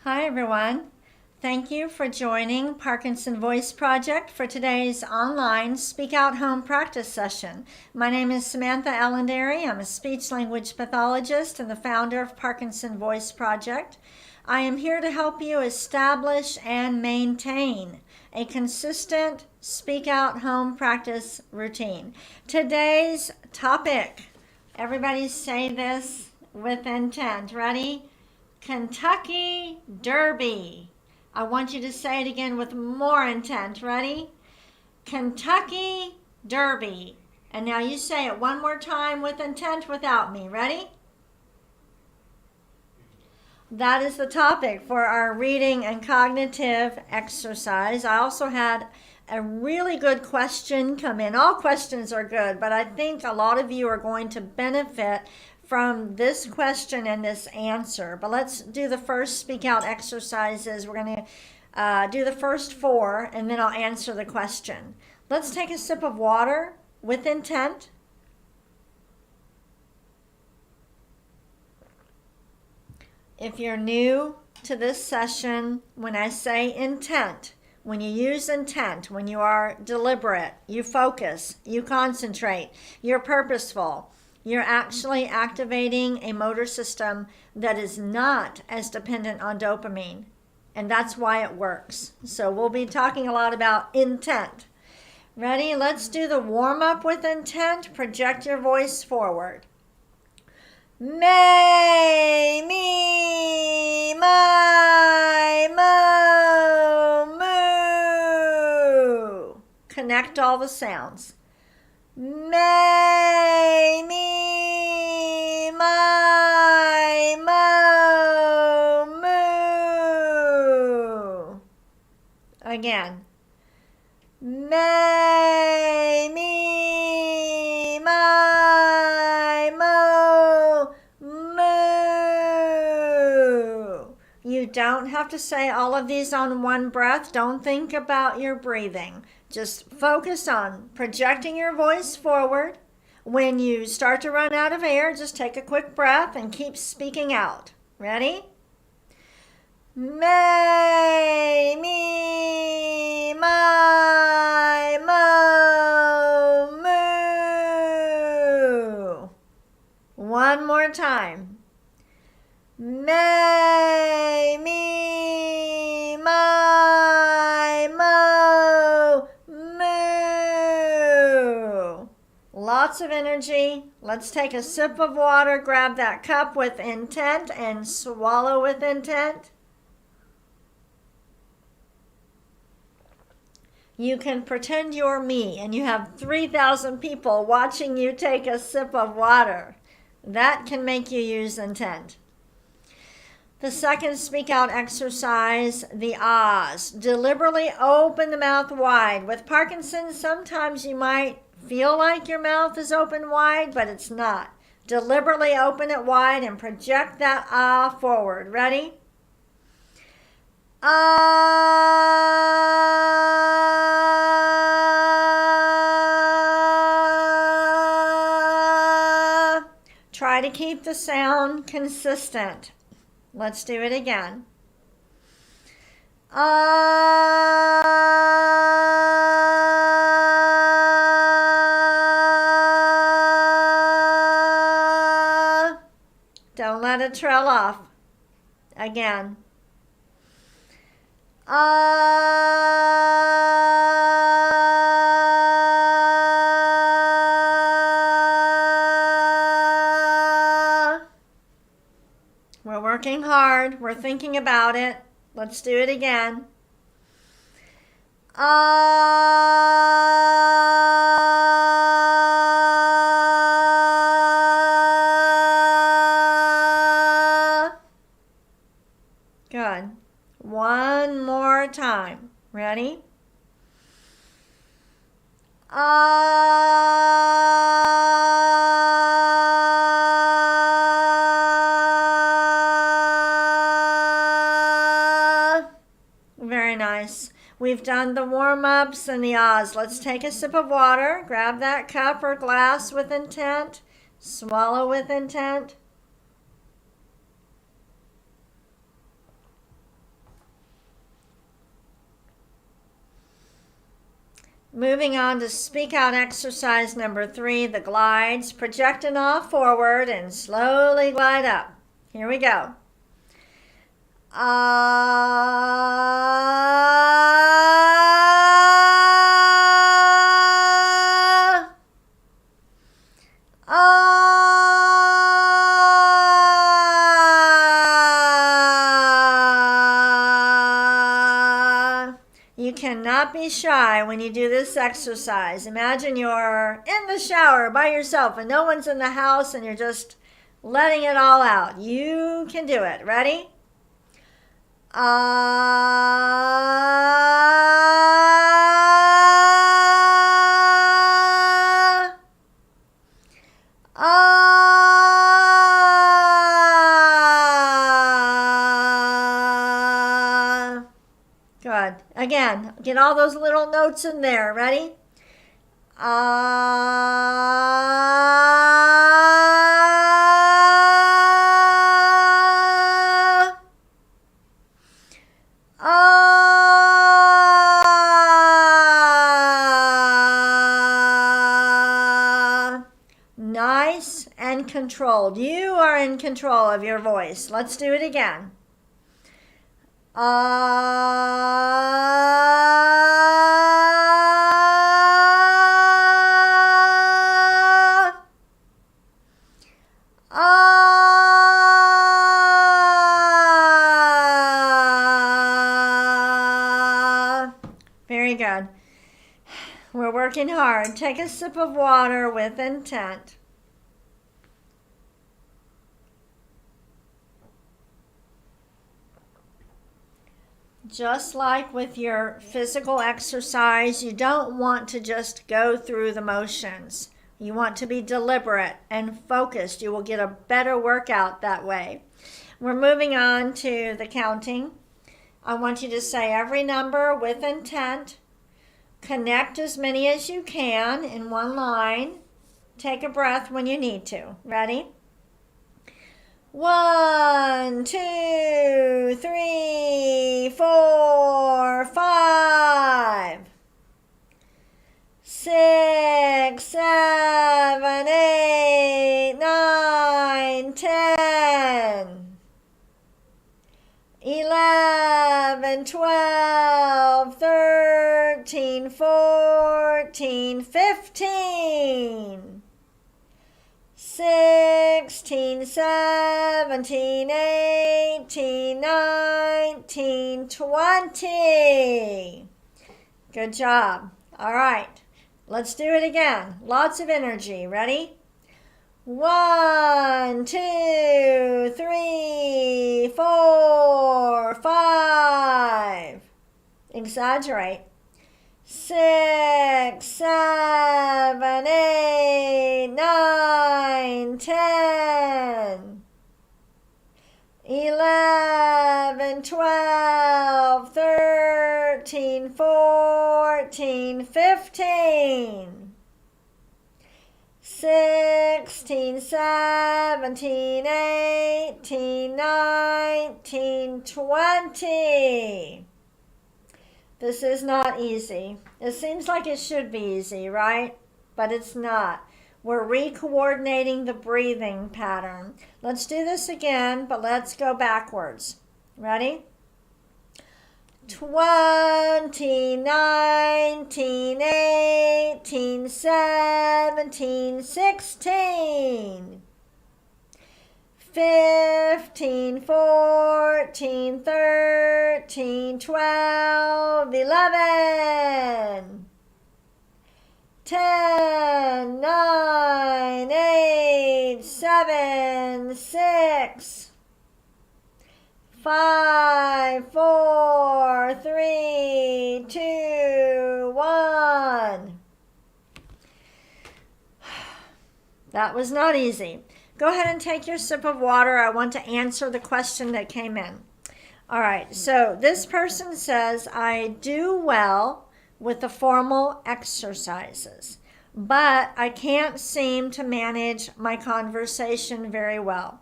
Hi everyone. Thank you for joining Parkinson Voice Project for today's online Speak Out Home practice session. My name is Samantha Allendary. I'm a speech language pathologist and the founder of Parkinson Voice Project. I am here to help you establish and maintain a consistent Speak Out Home practice routine. Today's topic, everybody say this with intent. Ready? Kentucky Derby. I want you to say it again with more intent. Ready? Kentucky Derby. And now you say it one more time with intent without me. Ready? That is the topic for our reading and cognitive exercise. I also had a really good question come in. All questions are good, but I think a lot of you are going to benefit from this question and this answer. But let's do the first speak out exercises. We're going to do the first four, and then I'll answer the question. Let's take a sip of water with intent. If you're new to this session, when I say intent, when you use intent, when you are deliberate, you focus, you concentrate, you're purposeful, you're actually activating a motor system that is not as dependent on dopamine. And that's why it works. So we'll be talking a lot about intent. Ready? Let's do the warm-up with intent. Project your voice forward. May, me, my, mo, moo. Connect all the sounds. May, me, my, mo, moo. Again. May, me, my, mo, moo. You don't have to say all of these on one breath. Don't think about your breathing. Just focus on projecting your voice forward. When you start to run out of air, just take a quick breath and keep speaking out. Ready? May, me, my, mo, moo. One more time. May, me, my, mo, moo. Lots of energy. Let's take a sip of water, grab that cup with intent, and swallow with intent. You can pretend you're me and you have 3,000 people watching you take a sip of water. That can make you use intent. The second speak out exercise, the ahs. Deliberately open the mouth wide. With Parkinson's, sometimes you might feel like your mouth is open wide, but it's not. Deliberately open it wide and project that ah forward. Ready? Ah. Try to keep the sound consistent. Let's do it again. Ah. Don't let it trail off. Again. We're working hard. We're thinking about it. Let's do it again. Good. One more time. Ready? Very nice. We've done the warm-ups and the ahs. Let's take a sip of water. Grab that cup or glass with intent. Swallow with intent. Moving on to speak out exercise number 3, the glides. Project an awe forward and slowly glide up. Here we go. Ah, ah. You cannot be shy when you do this exercise. Imagine you're in the shower by yourself and no one's in the house and you're just letting it all out. You can do it. Ready? Ah, ah. Good. Again, get all those little notes in there. Ready? Ah, ah. Nice and controlled. You are in control of your voice. Let's do it again. Ah, ah. Very good. We're working hard. Take a sip of water with intent. Just like with your physical exercise, you don't want to just go through the motions. You want to be deliberate and focused. You will get a better workout that way. We're moving on to the counting. I want you to say every number with intent. Connect as many as you can in one line. Take a breath when you need to. Ready? 1, 2, 3, 4, 5, 6, 7, 8, 9, 10, 11, 12, 13, 14, 15, 16, 17, 18, 19, 20. Good job. All right, let's do it again. Lots of energy. Ready? 1, 2, 3, 4, 5. Exaggerate. 6, 7, 8, 9, 10, 11, 12, 13, 14, 15, 16, 17, 18, 19, 20. This is not easy. It seems like it should be easy, right? But it's not. We're re-coordinating the breathing pattern. Let's do this again, but let's go backwards. Ready? 20, 19, 18, 17, 16. 15, 14, 13, 12, 11, 10, 9, 8, 7, 6, 5, 4, 3, 2, 1. That was not easy. Go ahead and take your sip of water. I want to answer the question that came in. All right, so this person says, I do well with the formal exercises, but I can't seem to manage my conversation very well.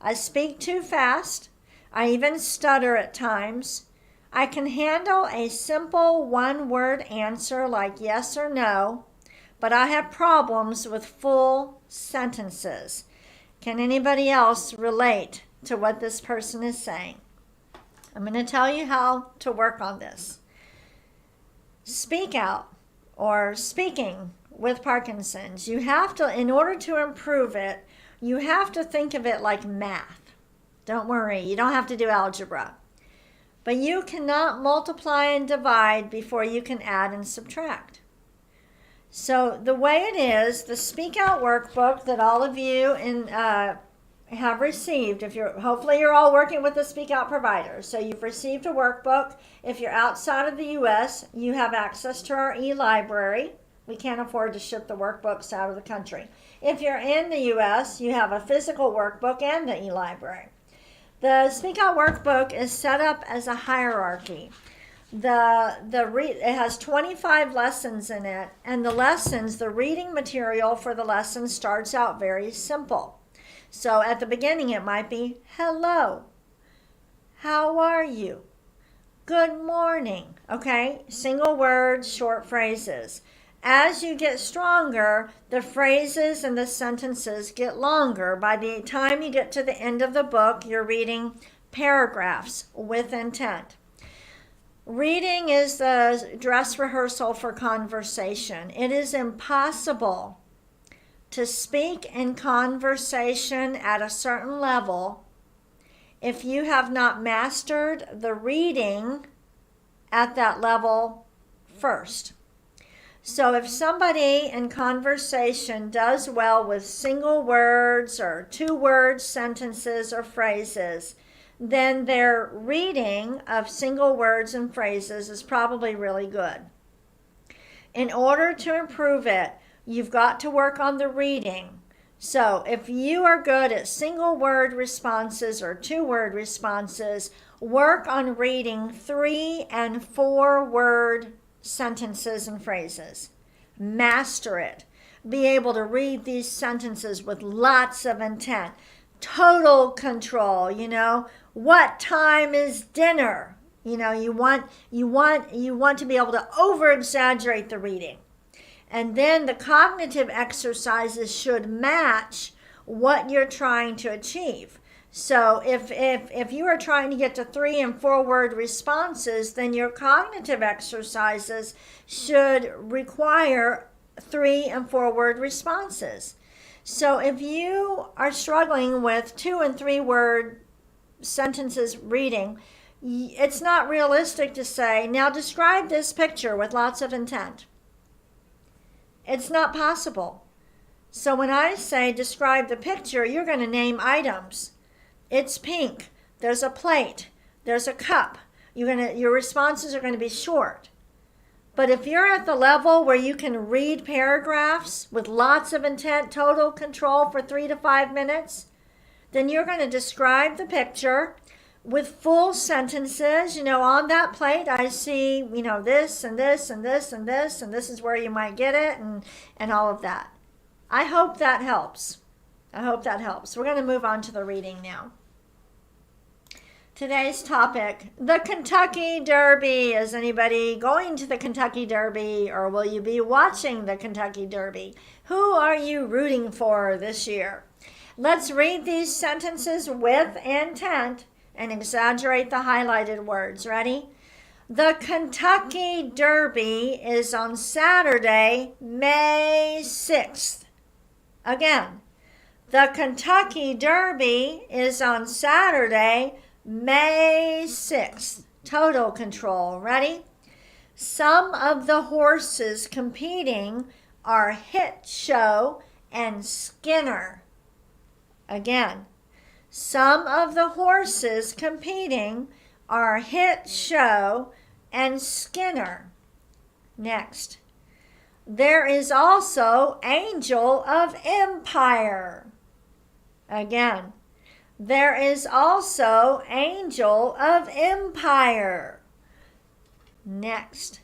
I speak too fast. I even stutter at times. I can handle a simple one-word answer like yes or no, but I have problems with full sentences. Can anybody else relate to what this person is saying? I'm going to tell you how to work on this. Speak out or speaking with Parkinson's. You have to, in order to improve it, you have to think of it like math. Don't worry, you don't have to do algebra. But you cannot multiply and divide before you can add and subtract. So the way it is, the Speak Out workbook that all of you have received, hopefully you're all working with the Speak Out provider. So you've received a workbook. If you're outside of the U.S., you have access to our e-library. We can't afford to ship the workbooks out of the country. If you're in the U.S., you have a physical workbook and the e-library. The Speak Out workbook is set up as a hierarchy. It has 25 lessons in it, and the reading material for the lesson starts out very simple. So at the beginning it might be, hello, how are you, good morning, okay? Single words, short phrases. As you get stronger, the phrases and the sentences get longer. By the time you get to the end of the book, you're reading paragraphs with intent. Reading is the dress rehearsal for conversation. It is impossible to speak in conversation at a certain level if you have not mastered the reading at that level first. So if somebody in conversation does well with single words or two-word sentences or phrases, then their reading of single words and phrases is probably really good. In order to improve it, you've got to work on the reading. So if you are good at single word responses or two-word responses, work on reading 3- and 4-word sentences and phrases. Master it. Be able to read these sentences with lots of intent. Total control, what time is dinner? You want to be able to over exaggerate the reading. And then the cognitive exercises should match what you're trying to achieve. So if you are trying to get to 3- and 4-word responses, then your cognitive exercises should require 3- and 4-word responses. So if you are struggling with 2- and 3-word sentences reading, it's not realistic to say, now describe this picture with lots of intent. It's not possible. So when I say describe the picture, you're going to name items. It's pink. There's a plate. There's a cup. Your responses are going to be short. But if you're at the level where you can read paragraphs with lots of intent, total control for 3 to 5 minutes, then you're going to describe the picture with full sentences. On that plate, I see, this and this and this and this, and this is where you might get it, and all of that. I hope that helps. We're going to move on to the reading now. Today's topic, the Kentucky Derby. Is anybody going to the Kentucky Derby, or will you be watching the Kentucky Derby? Who are you rooting for this year? Let's read these sentences with intent and exaggerate the highlighted words. Ready? The Kentucky Derby is on Saturday, May 6th. Again, the Kentucky Derby is on Saturday, May 6th. Total control. Ready? Some of the horses competing are Hit Show and Skinner. Again, some of the horses competing are Hit Show and Skinner. Next, there is also Angel of Empire. Again, there is also Angel of Empire. Next,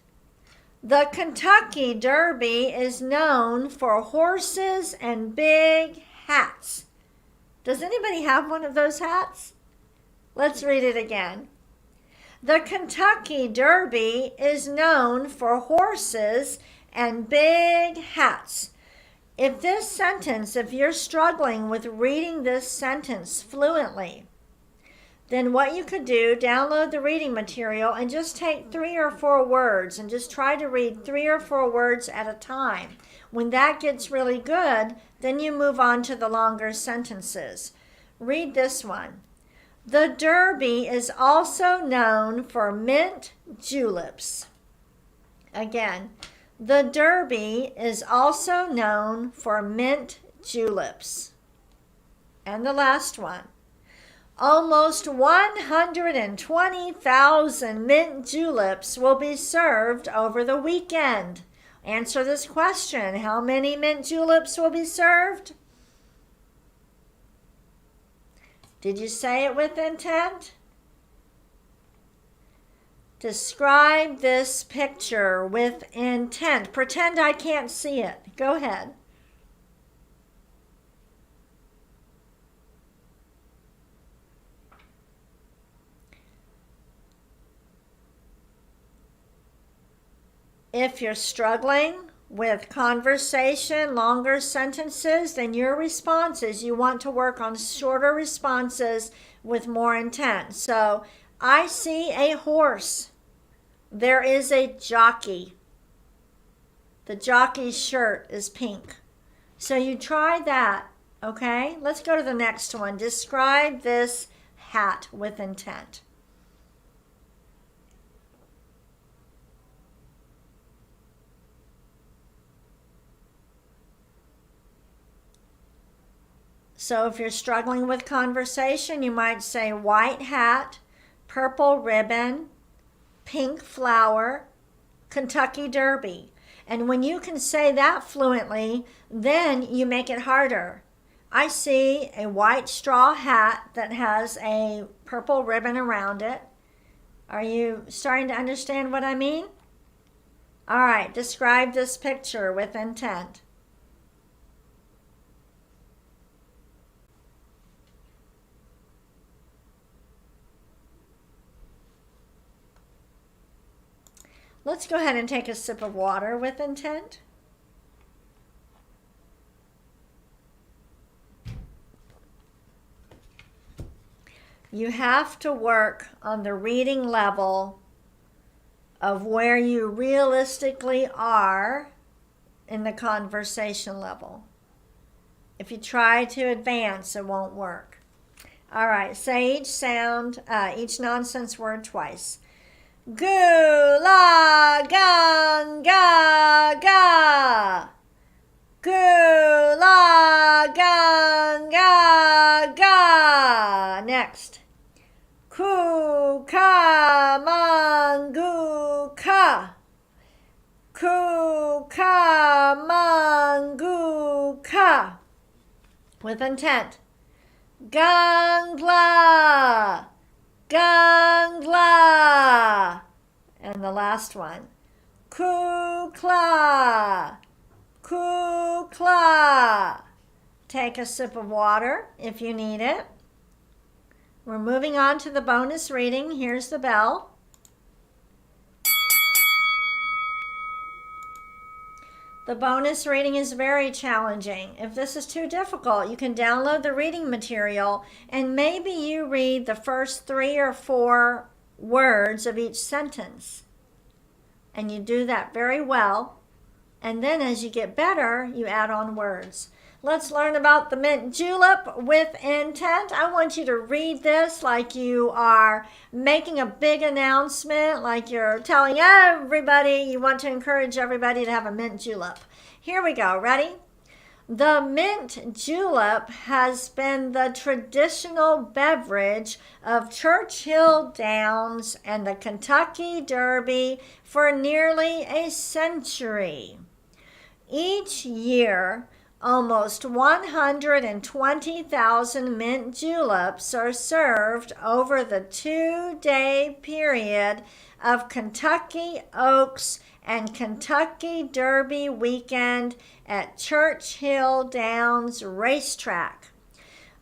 the Kentucky Derby is known for horses and big hats. Does anybody have one of those hats? Let's read it again. The Kentucky Derby is known for horses and big hats. If you're struggling with reading this sentence fluently, then what you could do, download the reading material and just take 3 or 4 words and just try to read 3 or 4 words at a time. When that gets really good, then you move on to the longer sentences. Read this one. The Derby is also known for mint juleps. Again, the Derby is also known for mint juleps. And the last one. Almost 120,000 mint juleps will be served over the weekend. Answer this question. How many mint juleps will be served? Did you say it with intent? Describe this picture with intent. Pretend I can't see it. Go ahead. If you're struggling with conversation, longer sentences, then your responses, you want to work on shorter responses with more intent. So, I see a horse. There is a jockey. The jockey's shirt is pink. So you try that, okay? Let's go to the next one. Describe this hat with intent. So if you're struggling with conversation, you might say white hat, purple ribbon, pink flower, Kentucky Derby. And when you can say that fluently, then you make it harder. I see a white straw hat that has a purple ribbon around it. Are you starting to understand what I mean? All right, describe this picture with intent. Let's go ahead and take a sip of water with intent. You have to work on the reading level of where you realistically are in the conversation level. If you try to advance, it won't work. All right, say each sound, each nonsense word twice. Gu la gang ga ga. Gu la gang ga ga. Next. Ku ka mangu ka. Ku ka mangu ka. With intent. Gangla. Gangla. And the last one. Kukla. Kukla. Take a sip of water if you need it. We're moving on to the bonus reading. Here's the bell. The bonus reading is very challenging. If this is too difficult, you can download the reading material and maybe you read the first 3 or 4 words of each sentence. And you do that very well. And then as you get better, you add on words. Let's learn about the mint julep with intent. I want you to read this like you are making a big announcement, like you're telling everybody you want to encourage everybody to have a mint julep. Here we go. Ready? The mint julep has been the traditional beverage of Churchill Downs and the Kentucky Derby for nearly a century. Each year, almost 120,000 mint juleps are served over the 2-day period of Kentucky Oaks and Kentucky Derby weekend at Churchill Downs Racetrack.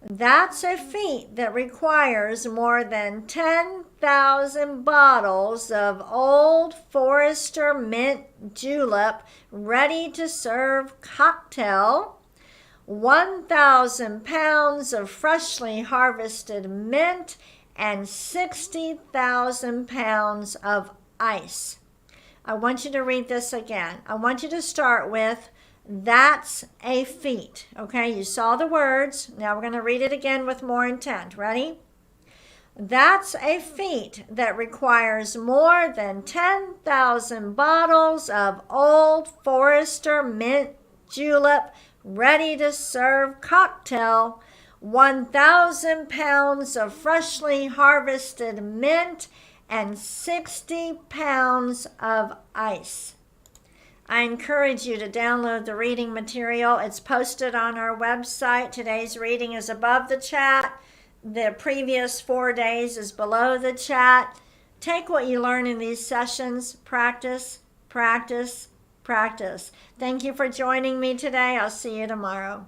That's a feat that requires more than 10,000 bottles of Old Forester mint julep ready to serve cocktail, 1,000 pounds of freshly harvested mint, and 60,000 pounds of ice. I want you to read this again. I want you to start with that's a feat. Okay, you saw the words. Now we're going to read it again with more intent. Ready? That's a feat that requires more than 10,000 bottles of Old Forester mint julep ready to serve cocktail, 1,000 pounds of freshly harvested mint, and 60 pounds of ice. I encourage you to download the reading material. It's posted on our website. Today's reading is above the chat. The previous 4 days is below the chat. Take what you learn in these sessions. Practice, practice, practice. Thank you for joining me today. I'll see you tomorrow.